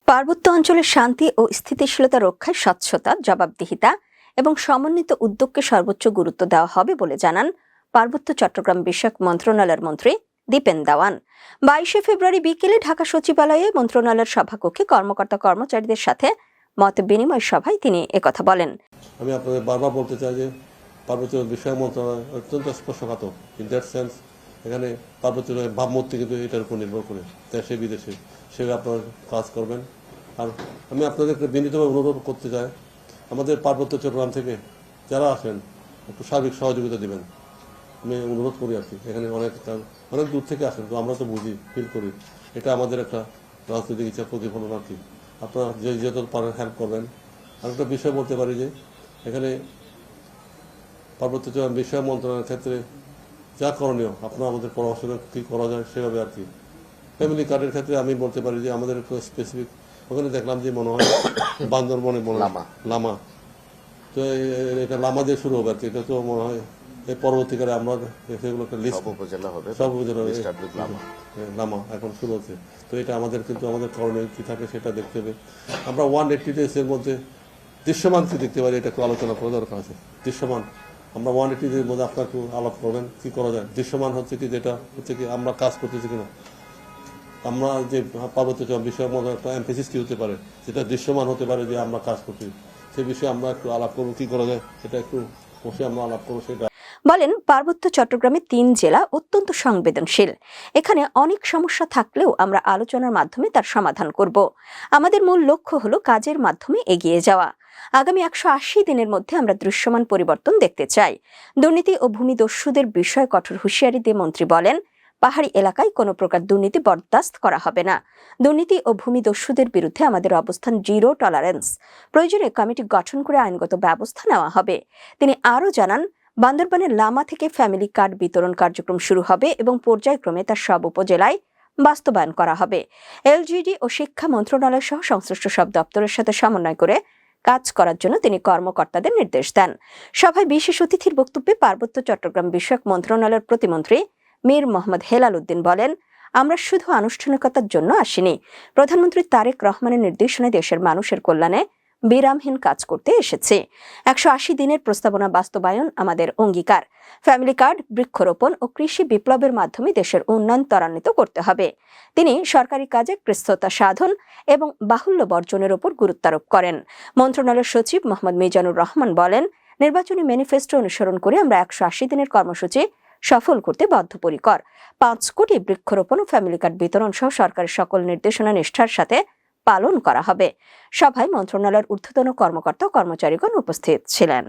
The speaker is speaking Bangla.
পার্বত্য অঞ্চলের শান্তি ও স্থিতিশীলতা রক্ষায় স্বচ্ছতা, জবাবদিহিতা এবং সমন্বিত উদ্যোগকে সর্বোচ্চ গুরুত্ব দেওয়া হবে বলে জানান পার্বত্য চট্টগ্রাম বিষয়ক মন্ত্রণালয়ের মন্ত্রী দীপেন দাওয়ান। 22 ফেব্রুয়ারি বিকেলে ঢাকা সচিবালয়ে মন্ত্রণালয়ের সভাকক্ষে কর্মকর্তা কর্মচারীদের সাথে মত বিনিময় সভায় তিনি একথা বলেন। আমি আপনাদের বারবার বলতে চাই যে পার্বত্য বিষয়ক মন্ত্রণালয় অত্যন্ত স্পর্শকাতর। ইন দ্যাট সেন্স এখানে পার্বত্য ভাবমূর্তি কিন্তু এটার উপর নির্ভর করে দেশে বিদেশে সেভাবে আপনারা কাজ করবেন। আর আমি আপনাদেরকে বিনীতভাবে অনুরোধ করতে চাই, আমাদের পার্বত্য চট্টগ্রাম থেকে যারা আসেন একটু সার্বিক সহযোগিতা দিবেন, আমি অনুরোধ করি আর কি। এখানে অনেক দূর থেকে আসেন, তো আমরা তো বুঝি, ফিল করি এটা আমাদের একটা রাজনৈতিক ইচ্ছা প্রতিফলন আর কি। আপনারা যে যত পারেন হেল্প করবেন। আর একটা বিষয় বলতে পারি যে এখানে পার্বত্য চট্টগ্রাম বিষয় মন্ত্রণালয়ের ক্ষেত্রে যা করণীয় আপনারা আমাদের পরামর্শ কী করা যায় সেভাবে আর কি। ফ্যামিলি কার্ডের ক্ষেত্রে আমি বলতে পারি যে আমাদের একটু স্পেসিফিক, ওখানে দেখলাম যে মনে হয় বান্দরবনে লামা, তো এটা লামা দিয়ে শুরু হবে আর কি। এটা তো মনে হয় এই পরবর্তীকালে আমরা সেগুলো একটা লিস্ট, সব উপজেলা লামা এখন শুরু হচ্ছে। তো এটা আমাদের কিন্তু আমাদের করণীয় কী থাকে সেটা দেখতে হবে। আমরা 180 ডেজের মধ্যে দৃশ্যমান কি দেখতে পারি, এটা একটু আলোচনা করা দরকার আছে। দৃশ্যমান আমরা 180 ডেজের মধ্যে আপনার একটু আলাপ করবেন কি করা যায়। দৃশ্যমান হচ্ছে কি, যেটা হচ্ছে কি আমরা কাজ করতেছি কিনা, আমরা যে পার্বত্য বিষয়ের মধ্যে একটা এমফেসিস কি হতে পারে, যেটা দৃশ্যমান হতে পারে যে আমরা কাজ করছি, সে বিষয়ে আমরা একটু আলাপ করবো কি করা যায়, সেটা একটু বসে আমরা আলাপ করবো। সেটা বলেন, পার্বত্য চট্টগ্রামে 3 জেলা অত্যন্ত সংবেদনশীল। এখানে অনেক সমস্যা থাকলেও আমরা আলোচনার মাধ্যমে তার সমাধান করব। আমাদের মূল লক্ষ্য হলো কাজের মাধ্যমে এগিয়ে যাওয়া। আগামী 180 দিনের মধ্যে আমরা দৃশ্যমান পরিবর্তন দেখতে চাই। দুর্নীতি ও ভূমিদস্যুদের বিষয়ে কঠোর হুঁশিয়ারি দিয়ে মন্ত্রী বলেন, পাহাড়ি এলাকায় কোনো প্রকার দুর্নীতি বরদাস্ত করা হবে না। দুর্নীতি ও ভূমিদস্যুদের বিরুদ্ধে আমাদের অবস্থান জিরো টলারেন্স। প্রয়োজনে কমিটি গঠন করে আইনগত ব্যবস্থা নেওয়া হবে। তিনি আরও জানান, বান্দরবানের লামা থেকে ফ্যামিলি কার্ড বিতরণ কার্যক্রম শুরু হবে এবং পর্যায়ক্রমে তার সব উপজেলায় বাস্তবায়ন করা হবে। এলজিডি ও শিক্ষা মন্ত্রণালয় সহ সংশ্লিষ্ট সব দপ্তরের সাথে সমন্বয় করে কাজ করার জন্য তিনি কর্মকর্তাদের নির্দেশ দেন। সভায় বিশেষ অতিথির বক্তব্যে পার্বত্য চট্টগ্রাম বিষয়ক মন্ত্রণালয়ের প্রতিমন্ত্রী মীর মোহাম্মদ হেলাল উদ্দিন বলেন, আমরা শুধু আনুষ্ঠানিকতার জন্য আসিনি। প্রধানমন্ত্রী তারেক রহমানের নির্দেশনায় দেশের মানুষের কল্যাণে বিরামহীন কাজ করতে এসেছে। 180 দিনের প্রস্তাবনা বাস্তবায়ন আমাদের অঙ্গীকার। ফ্যামিলি কার্ড, বৃক্ষরোপণ ও কৃষি বিপ্লবের মাধ্যমে দেশের উন্নয়ন ত্বরান্বিত করতে হবে। তিনি সরকারি কাজে কৃচ্ছ্রতা সাধন এবং বাহুল্য বর্জনের উপর গুরুত্বারোপ করেন। মন্ত্রণালয়ের সচিব মোহাম্মদ মিজানুর রহমান বলেন, নির্বাচনী ম্যানিফেস্টো অনুসরণ করে আমরা 180 দিনের কর্মসূচি সফল করতে বদ্ধপরিকর। 5 কোটি বৃক্ষরোপণ ও ফ্যামিলি কার্ড বিতরণ সহ সরকারের সকল নির্দেশনা নিষ্ঠার সাথে পালন করা হবে। সভায় মন্ত্রণালয়ের ঊর্ধ্বতন কর্মকর্তা ও কর্মচারীগণ উপস্থিত ছিলেন।